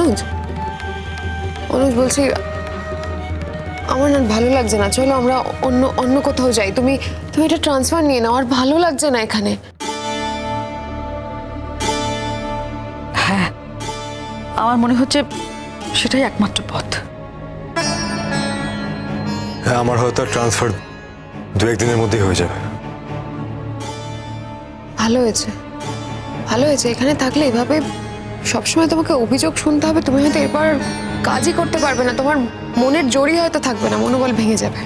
অনুজ অনুজ বলছি আমার না ভালো লাগছে না, চলো আমরা অন্য কোথাও যাই। তুমি এটা ট্রান্সফার নিয়ে নাও, আর ভালো লাগছে না এখানে। হ্যাঁ, আমার মনে হচ্ছে সেটাই একমাত্র পথ। হ্যাঁ, আমার হয়তো ট্রান্সফার 2-1 দিনের মধ্যেই হয়ে যাবে। ভালো হয়েছে, ভালো হয়েছে। এখানে থাকলে এভাবে সবসময় তোমাকে অভিযোগ শুনতে হবে। তুমি হয়তো এরপর কাজই করতে পারবে না, তোমার মনের জোরই হয়তো থাকবে না, মনোবল ভেঙে যাবে।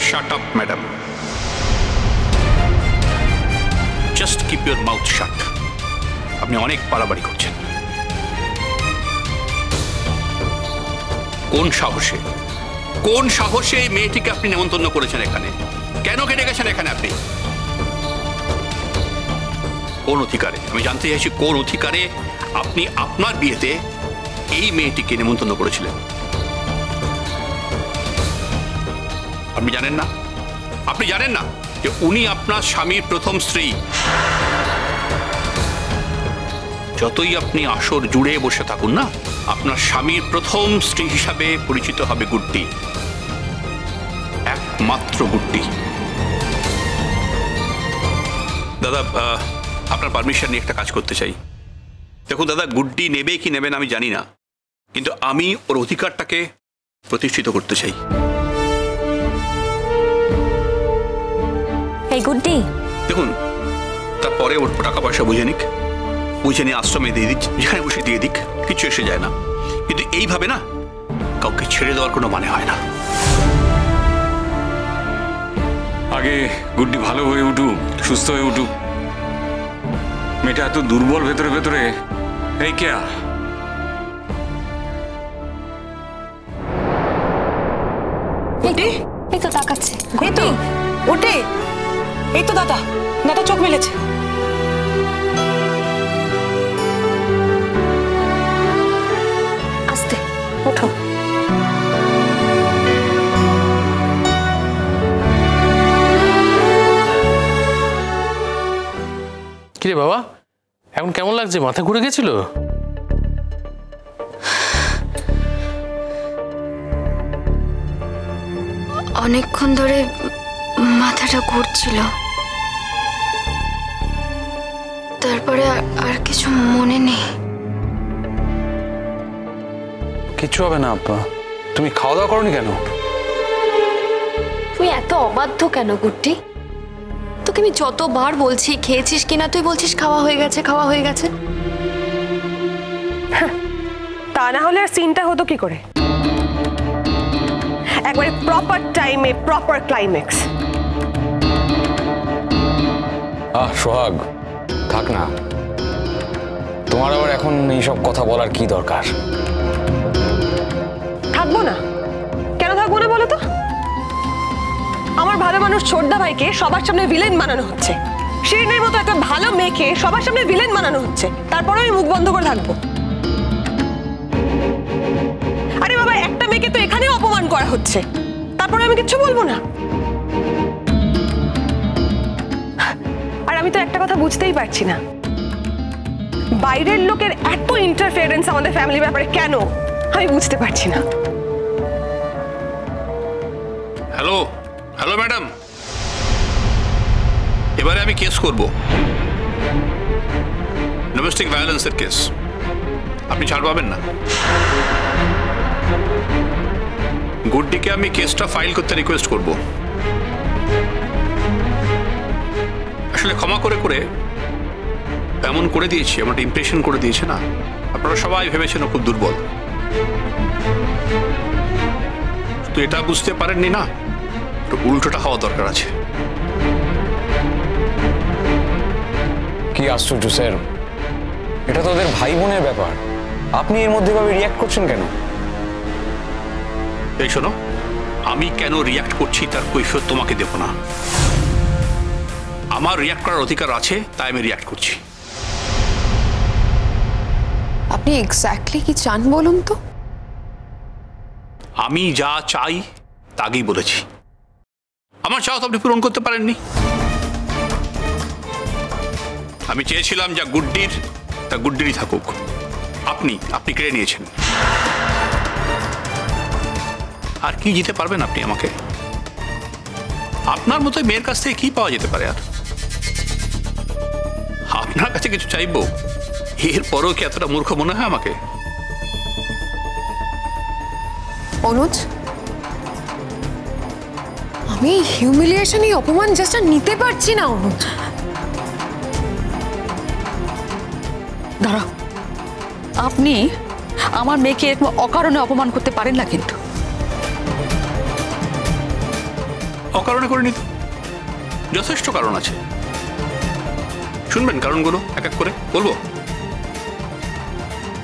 Shut up madam, just keep your mouth শাট। আপনি অনেক বাড়াবাড়ি করছেন। কোন সাহসে এই মেয়েটিকে আপনি নেমন্তন্ন করেছেন এখানে? কেন কেটে গেছেন এখানে আপনি? কোন অধিকারে? আমি জানতে চাইছি কোন অধিকারে আপনি আপনার বিয়েতে এই মেয়েটিকে নেমন্তন্ন করেছিলেন? আপনি জানেন না? আপনি জানেন না যে উনি আপনার স্বামীর প্রথম স্ত্রী? যতই আপনি আসর জুড়ে বসে থাকুন না, আপনার স্বামীর প্রথম স্ত্রী হিসাবে পরিচিত হবে গুড্ডি, একমাত্র গুড্ডি। দাদা, আপনার পারমিশন নিয়ে একটা কাজ করতে চাই। দেখুন দাদা, গুড্ডি নেবে কি নেবে না আমি জানি না, কিন্তু আমি ওর অধিকারটাকে প্রতিষ্ঠিত করতে চাই। এই গুড্ডি, দেখুন, তারপরে ওর টাকা পয়সা বুঝে নিক, বুঝে নিয়ে আশ্রমে দিয়ে দিক, যেখানে বসে দিয়ে দিক, কিছু এসে যায় না। কিন্তু এইভাবে না কাউকে ছেড়ে দেওয়ার কোনো মানে হয় না। আগে গুড্ডি ভালো হয়ে উঠুক, সুস্থ হয়ে উঠুক। মেয়েটা এত দুর্বল ভেতরে ভেতরে। এই কে? এই তো তাকাচ্ছে। এই তো ওঠে, এই তো দাদা চোখ মেলেছে। আস্তে ওঠো। কিরে বাবা, এখন কেমন লাগছে? মাথা ঘুরে গেছিল? অনেকক্ষণ ধরে মাথাটা ঘুরছিল, তারপরে আর কিছু মনে নেই। কিচ্ছু হবে না আব্বা। তুমি খাওয়া দাওয়া করনি কেন? তুই এত অবাধ্য কেন গুড্ডি? তোকে আমি যতবার বলছি খেয়েছিস কিনা, তুই বলছিস খাওয়া হয়ে গেছে, খাওয়া হয়ে গেছে। তা না হলে আর সিনটা হতো কি করে? একবারে প্রপার টাইমে প্রপার ক্লাইম্যাক্স। সোহাগ, থাক না। তোমার আবার এখন এইসব কথা বলার কি দরকার? থাকবো না? কেন থাকবো না বলো তো? আমার ভালো মানুষ ছোটদা ভাইকে সবার সামনে ভিলেন বানানো হচ্ছে, শিরিনের মতো একটা ভালো মেয়েকে সবার সামনে ভিলেন বানানো হচ্ছে, তারপরে আমি মুখ বন্ধ করে থাকবো? আরে বাবা, একটা মেয়েকে তো এখানেও অপমান করা হচ্ছে, তারপরে আমি কিচ্ছু বলবো না? আর আমি তো একটা কথা বুঝতেই পারছি না, বাইরের লোকের এত ইন্টারফেয়ারেন্স আমাদের ফ্যামিলির ব্যাপারে কেন, আমি বুঝতে পারছি না। হ্যালো হ্যালো ম্যাডাম, এবারে আমি কেস করব, ডোমেস্টিক ভায়োলেন্সের কেস। আপনি ছাড় পাবেন না। গুড্ডিকে আমি কেসটা ফাইল করতে রিকোয়েস্ট করব। আসলে ক্ষমা করে করে এমন করে দিয়েছি, আমার ইমপ্রেশন করে দিয়েছে না, আপনারা সবাই ভেবেছেন ও খুব দুর্বল। তো এটা বুঝতে পারেননি না, উল্টোটা হওয়া দরকার আছে। কি আশ্চর্য স্যার, এটা তো ওদের ভাই বোনের ব্যাপার, আপনি এর মধ্যে ভাবে রিয়াক্ট করছেন কেন? এই শোনো, আমি কেন রিয়াক্ট করছি তার কৈফিয়ত তোমাকে দেব না। আমার রিয়াক্ট করার অধিকার আছে, তাই আমি রিয়াক্ট করছি। আপনি এক্স্যাক্টলি কি চান বলুন তো? আমি যা চাই তাকেই বলেছি। আমার চাওয়া তো আপনি পূরণ করতে পারেননি। আমি চেয়েছিলাম যা গুড্ডির তা গুড্ডিরই থাকুক। আপনি কেড়ে নিয়েছেন। আর কি জিতে পারবেন আপনি আমাকে? আপনার মতো মেয়ের কাছ থেকে কি পাওয়া যেতে পারে? আর আপনার কাছে কিছু চাইবো, এরপরও কি এতটা মূর্খ মনে হয় আমাকে? অনুজ, আমি এই হিউমিলিয়েশন, এই অপমান জাস্ট নিতে পারছি না অনুজ। দাঁড়া, আপনি আমার মেয়েকে এরকম অকারণে অপমান করতে পারেন না কিন্তু। অকারণে করিনি তো, যথেষ্ট কারণ আছে। শুনবেন কারণগুলো এক এক করে বলবো?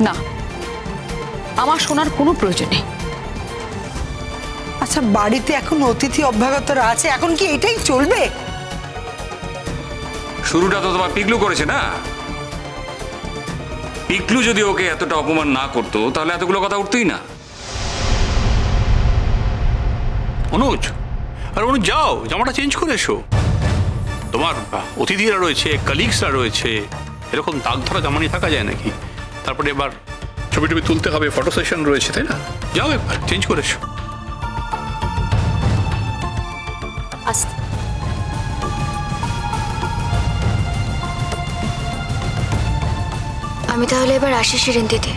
না, আমার শোনার কোনো প্রয়োজন নেই। আচ্ছা, বাড়িতে এখন অতিথি অভ্যাগতরা আছে, এখন কি এটাই চলবে? শুরুটা তো তোমার পিকলু করেছে না? পিকলু যদি ওকে এতটা অপমান না করতো তাহলে এতগুলো কথা উঠতোই না। অনুজ, আর অনুজ যাও, জামাটা চেঞ্জ করে এসো। তোমার অতিথিরা রয়েছে, কলিগসরা রয়েছে, এরকম দাগ ধরা জামা নিয়ে থাকা যায় নাকি? তারপরে এবার ছবি টবি তুলতে হবে, ফটো সেশন রয়েছে, তাই না? যাও একবার চেঞ্জ করে এসো। আমি তাহলে এবার আসি শিরিন দিদি।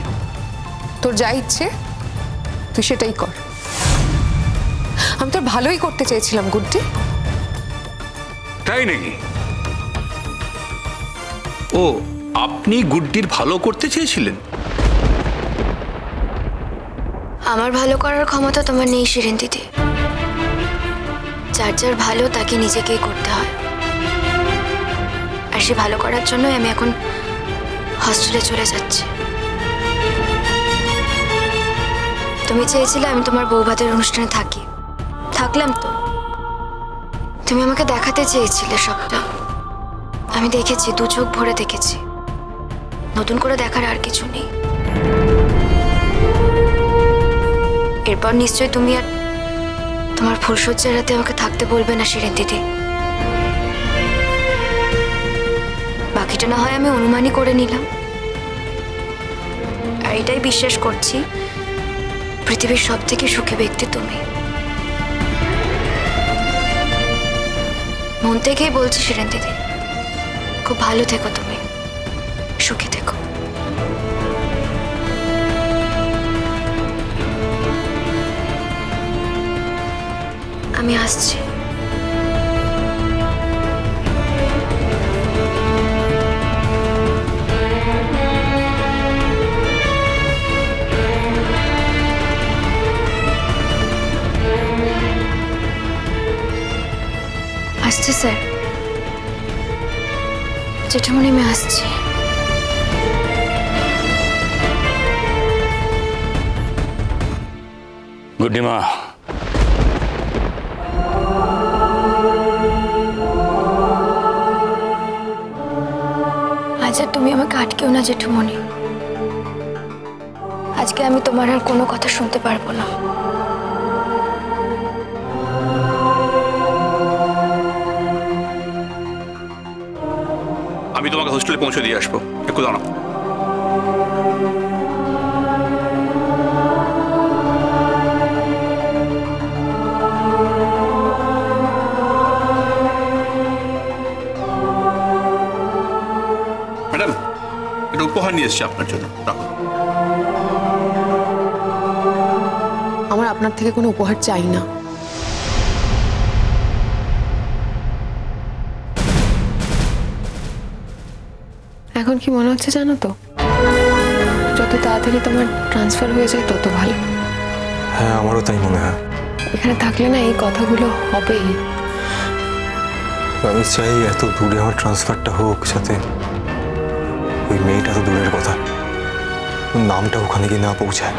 তোর যা ইচ্ছে তুই সেটাই কর। আমি তোর ভালোই করতে চেয়েছিলাম গুড্ডি। তাই নাকি? ও, আপনি গুড্ডির ভালো করতে চেয়েছিলেন? আমার ভালো করার ক্ষমতা তোমার নেই শিরিন দিদি। যার যার ভালো তাকে নিজেকেই করতে হয়। আর সে ভালো করার জন্যই আমি এখন হস্টেলে চলে যাচ্ছি। তুমি চেয়েছিলে আমি তোমার বৌভাতের অনুষ্ঠানে থাকি, থাকলাম তো। তুমি আমাকে দেখাতে চেয়েছিলে সবটা, আমি দেখেছি, দু চোখ ভরে দেখেছি। নতুন করে দেখার আর কিছু নেই। এরপর নিশ্চয়ই তুমি আর তোমার ফুলসজ্জার রাতে আমাকে থাকতে বলবে না শিরিন দিদি। বাকিটা না হয় আমি অনুমানই করে নিলাম। আর এটাই বিশ্বাস করছি, পৃথিবীর সব থেকে সুখী ব্যক্তি তুমি। মন থেকেই বলছি শিরিন দিদি, খুব ভালো থেকো তুমি, সুখী থেকো। আমি আসছি। আসছি স্যার, জেঠুমনি, আমি আসছি। গুড্ডি মা, আজ আর তুমি আমাকে আটকেও না জেঠুমনি। আজকে আমি তোমার আর কোনো কথা শুনতে পারবো না। আমি তোমাকে হোস্টেলে পৌঁছে দিয়ে আসবো, একটু দাঁড়াও। ম্যাডাম, এটা উপহার নিয়ে এসেছি আপনার জন্য, রাখো। আমার আপনার থেকে কোনো উপহার চাই না। এখন কি মনে হচ্ছে জানো তো, যত তাড়াতাড়ি তোমার ট্রান্সফার হয়ে যায় তত ভালো। হ্যাঁ, আমারও তাই মনে হয়। এখানে থাকলে না এই কথাগুলো হবেই। আমি চাই এত দূরে আমার ট্রান্সফারটা হোক, সাথে ওই মেয়েটা তো দূরের কথা, নামটা ওখানে গিয়ে না পৌঁছায়।